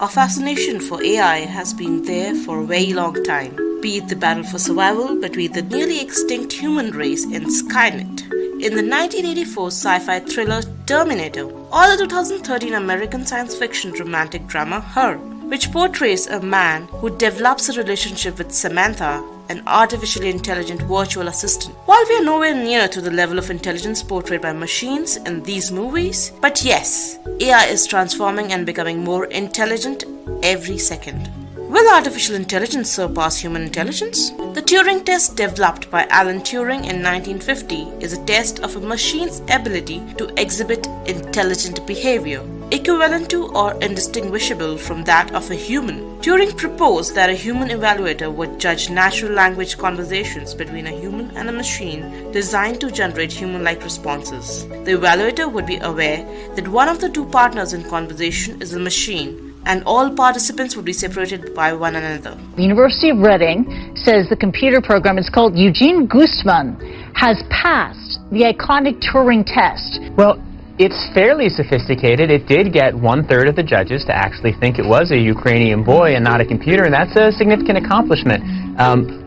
Our fascination for AI has been there for a very long time, be it the battle for survival between the nearly extinct human race and Skynet, in the 1984 sci-fi thriller Terminator, or the 2013 American science fiction romantic drama Her, which portrays a man who develops a relationship with Samantha, an artificially intelligent virtual assistant. While we are nowhere near to the level of intelligence portrayed by machines in these movies, but yes, AI is transforming and becoming more intelligent every second. Will artificial intelligence surpass human intelligence? The Turing test, developed by Alan Turing in 1950, is a test of a machine's ability to exhibit intelligent behavior, equivalent to or indistinguishable from that of a human. Turing proposed that a human evaluator would judge natural language conversations between a human and a machine designed to generate human-like responses. The evaluator would be aware that one of the two partners in conversation is a machine, and all participants would be separated by one another. The University of Reading says the computer program, it's called Eugene Gustman, has passed the iconic Turing test. Well, it's fairly sophisticated. It did get 1/3 of the judges to actually think it was a Ukrainian boy and not a computer, and that's a significant accomplishment.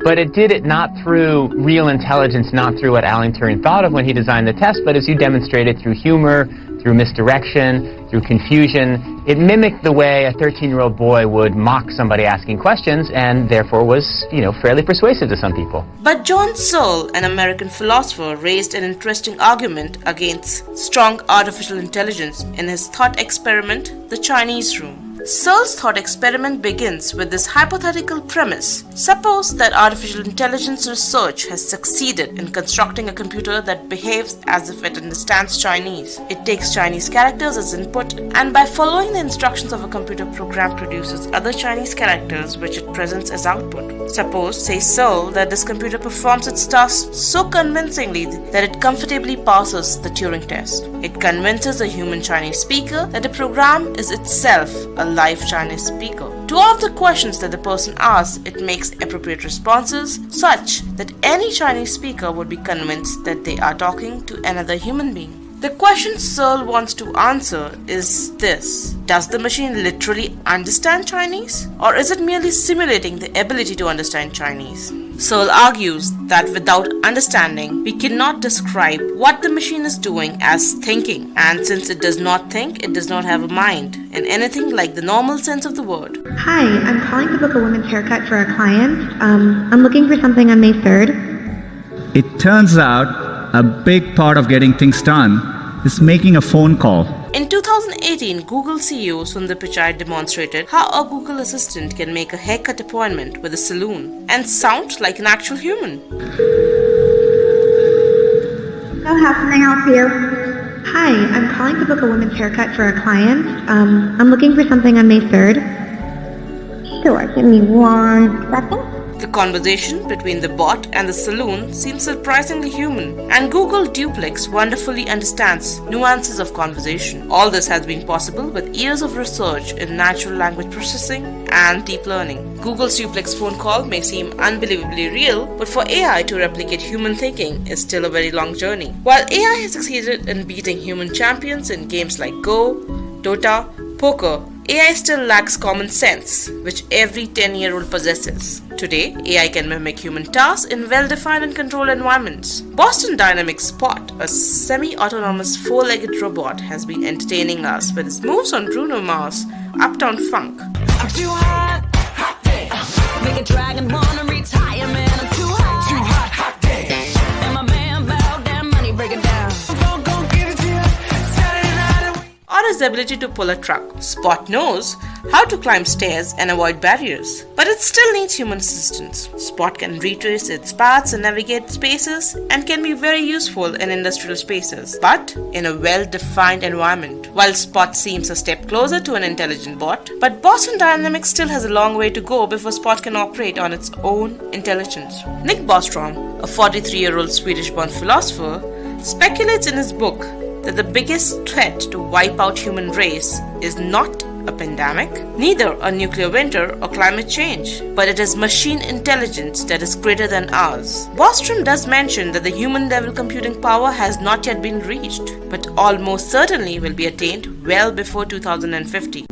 But it did it not through real intelligence, not through what Alan Turing thought of when he designed the test, but as you demonstrated, through humor, through misdirection, through confusion. It mimicked the way a 13-year-old boy would mock somebody asking questions, and therefore was, fairly persuasive to some people. But John Searle, an American philosopher, raised an interesting argument against strong artificial intelligence in his thought experiment, The Chinese Room. Searle's thought experiment begins with this hypothetical premise. Suppose that artificial intelligence research has succeeded in constructing a computer that behaves as if it understands Chinese. It takes Chinese characters as input, and by following the instructions of a computer program produces other Chinese characters which it presents as output. Suppose, says Searle, that this computer performs its task so convincingly that it comfortably passes the Turing test. It convinces a human Chinese speaker that the program is itself a live Chinese speaker. To all of the questions that the person asks, it makes appropriate responses such that any Chinese speaker would be convinced that they are talking to another human being. The question Searle wants to answer is this: does the machine literally understand Chinese? Or is it merely simulating the ability to understand Chinese? Searle argues that without understanding, we cannot describe what the machine is doing as thinking. And since it does not think, it does not have a mind in anything like the normal sense of the word. Hi, I'm calling to book a women's haircut for a client. I'm looking for something on May 3rd. It turns out a big part of getting things done is making a phone call. In 2018, Google CEO Sundar Pichai demonstrated how a Google Assistant can make a haircut appointment with a salon and sound like an actual human. So how can I help you? Hi, I'm calling to book a women's haircut for a client. I'm looking for something on May 3rd. Sure, give me 1 second. The conversation between the bot and the saloon seems surprisingly human, and Google Duplex wonderfully understands nuances of conversation. All this has been possible with years of research in natural language processing and deep learning. Google's Duplex phone call may seem unbelievably real, but for AI to replicate human thinking is still a very long journey. While AI has succeeded in beating human champions in games like Go, Dota, poker, AI still lacks common sense, which every 10-year-old possesses. Today, AI can mimic human tasks in well-defined and controlled environments. Boston Dynamics Spot, a semi-autonomous four-legged robot, has been entertaining us with its moves on Bruno Mars' Uptown Funk. I'm too hot, hot day. Make a dragon wanna retire, man. I'm too hot, hot day. And my man bow down, money break it down. I'm gonna give it to you Saturday night. Or his ability to pull a truck. Spot knows how to climb stairs and avoid barriers, but it still needs human assistance. Spot can retrace its paths and navigate spaces and can be very useful in industrial spaces, but in a well-defined environment. While Spot seems a step closer to an intelligent bot, but Boston Dynamics still has a long way to go before Spot can operate on its own intelligence. Nick Bostrom, a 43-year-old Swedish-born philosopher, speculates in his book that the biggest threat to wipe out human race is not a pandemic, neither a nuclear winter or climate change, but it is machine intelligence that is greater than ours. Bostrom does mention that the human level computing power has not yet been reached, but almost certainly will be attained well before 2050.